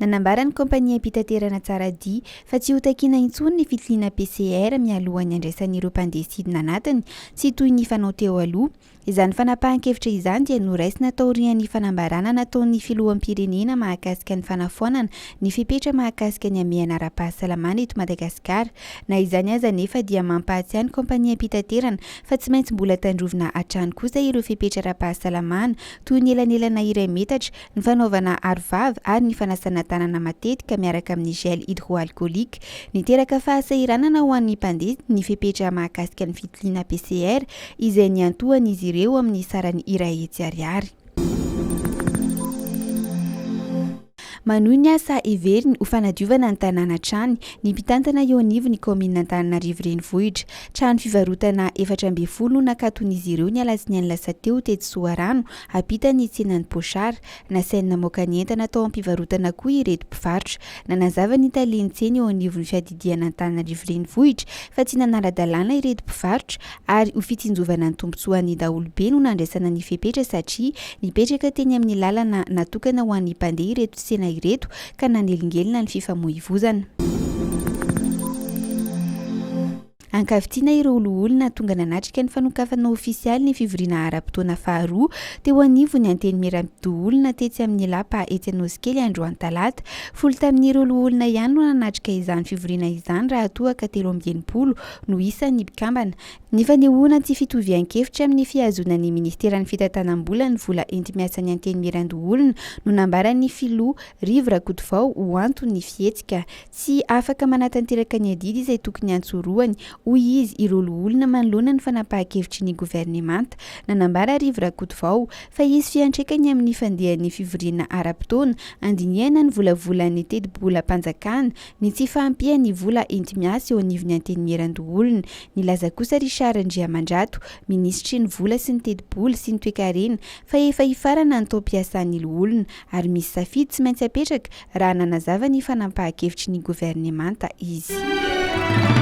Nanambaran'ny kompania mpitaterana tsara dia fa tsy ho takiana intsony ny fitiliana PCR mialohan'ny andraisan'ireo mpandeha anatiny sy toy ny fanao teo aloha. Izany fanapahan-kevitra izany dia noraisina tao aorian'ny fanambarana nataon'ny filoham-pirenena mahakasika ny fanafoanana ny fepetra mahakasika ny amehana ara-pahasalamana eto Madagasikara. Na izany aza nefa dia mampahatsiahy ny kompania mpitaterana fa tsy maintsy mbola tandrovina hatrany kosa ireo fepetra ara-pahasalamana toy ny elanelana iray metatra, ny fanaovana arovava ary ny fanasana tanana matetika miaraka amin'ny gel hydroalcoolique. Niteraka fahasahiranana ho an'ny mpandeha ny fepetra mahakasika ny fitiliana PCR izay niantohany izy ireo amin'ny sarany iray hetsy ariary. Manohy ny asa everiny ho fanadiovana ny tanàna trano ny mpitantana eo anivony kaominin'Antananarivo renivohitra. Trano fivarotana 420 nakaton'ny izy ireo ny alatsiny lasa teo tetsy Soarano ampitany tsenan'ny pochara. Nasaina namoaka ny entana tao am-pivarotana koa ireto mpivarotra. Nanazava ny talian'ny tsena eo anivony fiadidiana Antananarivo renivohitra fa tsy nanara-dalàna ireto mpivarotra ary ho fitsinjovana ny tombotsoan'ny daholobe no nandraisana ny fepetra satria nipetraka teny amin'ny lalana natokana ho an'ny mpandeha ireto tsena ireto ka nanelingelina ny fifamoivoizana. Ankavitiana ireo olona tonga nanatrika ny fanokafana ofisialy ny fivoriana ara-potoana faharoa teo anivony Antenimieran-doholona tetsy amin'ny lapa etsy Anosikely androany talata. Folo tamin'ireo olona ihany no nanatrika izany fivoriana izany raha toa ka 30 no isan'ny mpikambana. Ny fanehoana tsy fitovian-kevitra amin'ny fiazonan'ny ministeran'ny fitantanam-bola ny vola enti-miasan'ny Antenimieran-doholona no nambaran'ny filoha Vaovao ho antony fihetsika. Tsy afaka manatanteraka ny adidy izay tokony antsoroany hoy izy ireo olona manoloana ny fanapahan-kevitry ny governemanta. Nanambara Vaovao fa izy fiantraikany amin'ny fandehan'ny fivoriana ara-potoana andinihana ny volavolan'ny teti-bola mpanjakana ny tsy fahampian'ny vola enti-miasa eo anivony Antenimieran-doholona. Milaza kosa Mandrato, ministry ny vola sy ny teti-bola sy ny toe-karena fa efa hifarana ny taom-piasan'ny olona ary misy safidy tsy maintsy apetraka raha nanazava ny fanapahan-kevitry ny governemanta izy.